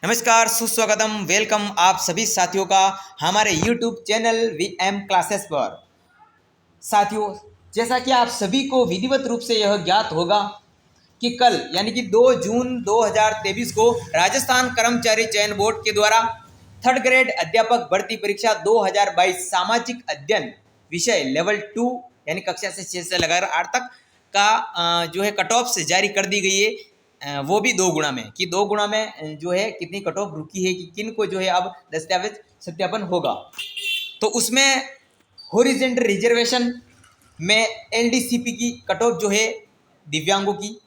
नमस्कार, सुस्वागतम, वेलकम आप सभी साथियों का हमारे YouTube चैनल VM क्लासेस पर। साथियों, जैसा कि आप सभी को विधिवत रूप से यह ज्ञात होगा कि कल यानी कि 2 जून 2023 को राजस्थान कर्मचारी चयन बोर्ड के द्वारा थर्ड ग्रेड अध्यापक भर्ती परीक्षा 2022 सामाजिक अध्ययन विषय लेवल 2 यानी कक्षा से 6 से लगाकर 8 तक का जो है कट ऑफ से जारी कर दी गई है। वो भी 2 गुणा में कि 2 गुणा में जो है कितनी कट ऑफ रुकी है कि किन को जो है अब दस्तावेज सत्यापन होगा। तो उसमें हॉरिजेंटल रिजर्वेशन में LDCP की कट ऑफ जो है दिव्यांगों की,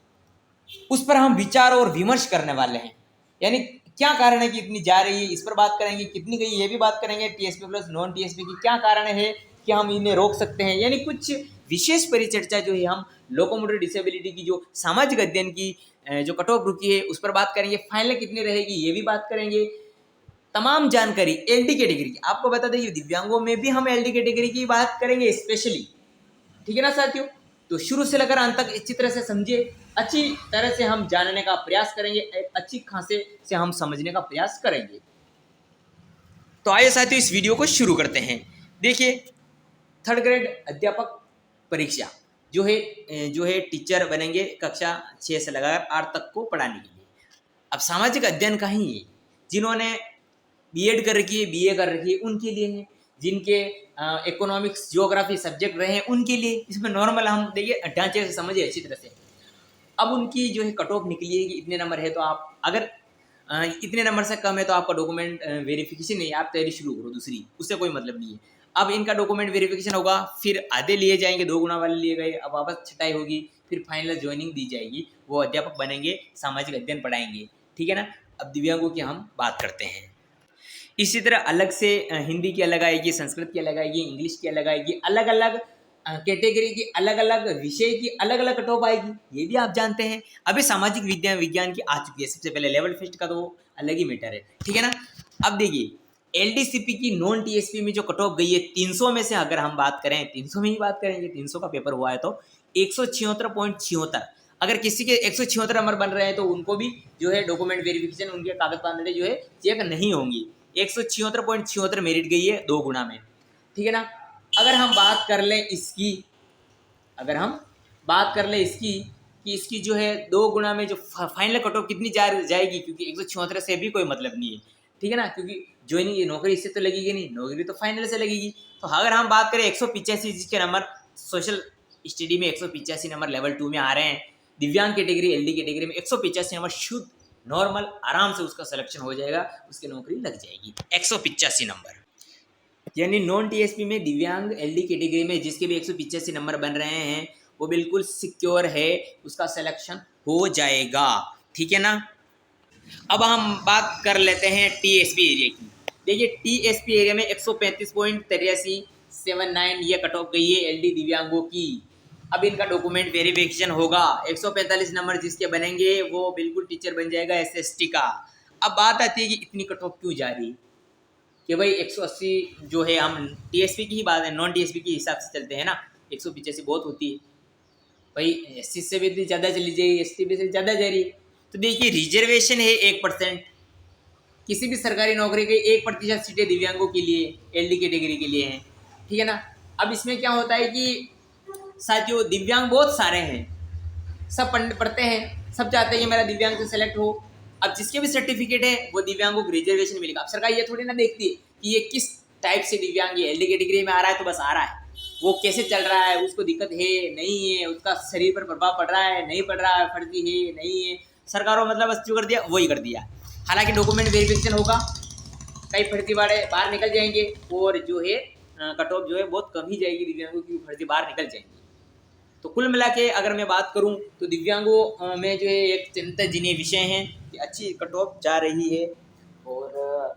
उस पर हम विचार और विमर्श करने वाले हैं। यानी क्या कारण है कि इतनी जा रही है, इस पर बात करेंगे। कितनी गई ये भी बात करेंगे। TSP प्लस नॉन TSP की क्या कारण है कि हम इन्हें रोक सकते हैं। यानी कुछ विशेष परिचर्चा जो है हम लोकोमोटर डिसेबिलिटी की जो सामाजिक अध्ययन की जो कट ऑफ रुकी है उस पर बात करेंगे। फाइनल कितनी रहेगी ये भी बात करेंगे। तमाम जानकारी LD कैटेगरी की आपको बता दें, दिव्यांगों में भी हम LD कैटेगरी की बात करेंगे स्पेशली। ठीक है ना साथियों, तो शुरू से लेकर अंत तक अच्छी तरह से समझिए। अच्छी तरह से हम जानने का प्रयास करेंगे, एक अच्छी खासे से हम समझने का प्रयास करेंगे। तो आइए साथियों इस वीडियो को शुरू करते हैं। देखिए, थर्ड ग्रेड अध्यापक परीक्षा जो है टीचर बनेंगे कक्षा 6 से लगाकर 8 तक को पढ़ाने के लिए। अब सामाजिक अध्ययन का ही है, जिन्होंने B.Ed कर रखी है, BA कर रखी है उनके लिए है, जिनके इकोनॉमिक्स ज्योग्राफी सब्जेक्ट रहे हैं उनके लिए। इसमें नॉर्मल हम देखिए ढांचे से समझिए अच्छी तरह से। अब उनकी जो है कट ऑफ निकली है कि इतने नंबर है, तो आप अगर इतने नंबर से कम है तो आपका डॉक्यूमेंट वेरिफिकेशन नहीं है, आप तैयारी शुरू करो दूसरी, उससे कोई मतलब नहीं है। अब इनका डॉक्यूमेंट वेरिफिकेशन होगा, फिर आधे लिए जाएंगे, 2 गुना वाले लिए गए, अब वापस छटाई होगी, फिर फाइनल ज्वाइनिंग दी जाएगी, वो अध्यापक बनेंगे, सामाजिक अध्ययन पढ़ाएंगे। ठीक है ना। अब दिव्यांगों की हम बात करते हैं। इसी तरह अलग से हिंदी की अलग आएगी, संस्कृत की अलग आएगी, इंग्लिश की अलग आएगी, अलग अलग कैटेगरी की अलग अलग विषय की अलग अलग कट ऑफ आएगी, ये भी आप जानते हैं। अभी सामाजिक विज्ञान की आ चुकी है। सबसे पहले लेवल फर्स्ट का तो अलग ही मैटर है। ठीक है ना। अब देखिए LDCP की नॉन TSP में जो कट ऑफ गई है 300 में से, अगर हम बात करें 300 में ही बात करेंगे, 300 का पेपर हुआ है तो 176.76। अगर किसी के 176 नंबर बन रहे हैं तो उनको भी जो है डॉक्यूमेंट वेरिफिकेशन, उनके कागज पात्र जो है चेक नहीं होंगी। 176.76 मेरिट गई है 2 गुना में। ठीक है ना। अगर हम बात कर लें इसकी, कि इसकी जो है 2 गुना में जो फाइनल कट ऑफ कितनी जाएगी, क्योंकि 176 से भी कोई मतलब नहीं है। ठीक है ना, क्योंकि ज्वाइनिंग ये नौकरी इससे तो लगेगी नहीं, नौकरी तो फाइनल से लगेगी। तो अगर हम बात करें 185 जिसके नंबर सोशल स्टडी में 185 नंबर लेवल 2 में आ रहे हैं, दिव्यांग कैटेगरी LD कैटेगरी में 185 नंबर शुद्ध नॉर्मल आराम से उसका सिलेक्शन हो जाएगा, उसकी नौकरी लग जाएगी। 185 नंबर यानी नॉन TSP में दिव्यांग LD कैटेगरी में जिसके भी 185 नंबर बन रहे हैं वो बिल्कुल सिक्योर है, उसका सिलेक्शन हो जाएगा। ठीक है ना। अब हम बात कर लेते हैं TSP एरिया की। देखिए TSP एरिया में 135.8379 ये कट ऑफ गई है LD दिव्यांगों की। अब इनका डॉक्यूमेंट वेरिफिकेशन होगा, 145 नंबर जिसके बनेंगे वो बिल्कुल टीचर बन जाएगा SST का। अब बात आती है कि इतनी कट ऑफ क्यों जा रही है, कि भाई 180 जो है, हम TSP की ही बात है, नॉन TSP के हिसाब से चलते हैं ना, 185 बहुत होती है भाई, SC से भी ज़्यादा चली जाएगी, ST भी से ज़्यादा जा रही है। तो देखिए रिजर्वेशन है 1%, किसी भी सरकारी नौकरी के 1% सीटें दिव्यांगों के लिए LD कैटेगरी के लिए हैं। ठीक है ना। अब इसमें क्या होता है कि साथियों दिव्यांग बहुत सारे हैं, सब पढ़ते हैं, सब चाहते हैं कि मेरा दिव्यांग से सेलेक्ट हो। अब जिसके भी सर्टिफिकेट है वो दिव्यांगों को रिजर्वेशन मिलेगा। अब सरकार ये थोड़ी ना देखती है कि ये किस टाइप से दिव्यांग है, LD कैटेगरी में आ रहा है तो बस आ रहा है, वो कैसे चल रहा है, उसको दिक्कत है नहीं है, उसका शरीर पर प्रभाव पड़ रहा है नहीं पड़ रहा है, फर्जी है नहीं है, सरकारों मतलब बस जो कर दिया वही कर दिया। हालांकि डॉक्यूमेंट वेरिफिकेशन होगा, कई फर्जी वाले बाहर निकल जाएंगे और जो है कट ऑफ जो है बहुत कम ही जाएगी दिव्यांगों की, फर्जी बाहर निकल जाएंगे। तो कुल मिला के अगर मैं बात करूं तो दिव्यांगों में जो है एक चिंताजनक विषय है कि अच्छी कट ऑफ जा रही है और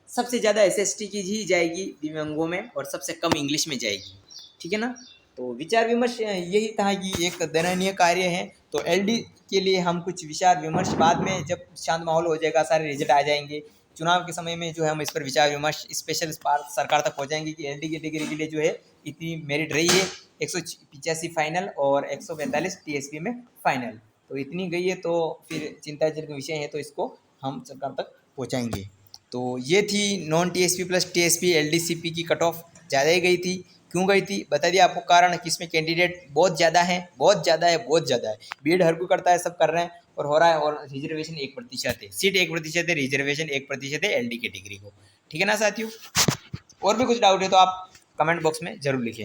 सबसे ज़्यादा SST की ही जाएगी दिव्यांगों में और सबसे कम इंग्लिश में जाएगी। ठीक है ना। तो विचार विमर्श यही था कि एक दयनीय कार्य है। तो LD के लिए हम कुछ विचार विमर्श बाद में, जब शांत माहौल हो जाएगा, सारे रिजल्ट आ जाएंगे, चुनाव के समय में जो है हम इस पर विचार विमर्श स्पेशल सरकार तक पहुँचाएंगे कि LD कैटेगरी के लिए जो है इतनी मेरिट रही है, 185 फाइनल और 145 TSP में फाइनल, तो इतनी गई है। तो फिर चिंताजनक विषय है, तो इसको हम सरकार तक पहुंचाएंगे। तो ये थी नॉन टीएसपी प्लस टीएसपी एलडीसीपी की कट ऑफ ज़्यादा ही गई थी। क्यों गई थी बता दिया आपको कारण कि इसमें कैंडिडेट बहुत ज़्यादा है, बहुत ज़्यादा है, बहुत ज़्यादा है। बीएड हर कोई करता है, सब कर रहे हैं और हो रहा है। और रिजर्वेशन 1% है, सीट 1% है, रिजर्वेशन 1% है एलडी कैटेगरी को। ठीक है ना साथियों। और भी कुछ डाउट है तो आप कमेंट बॉक्स में जरूर लिखें।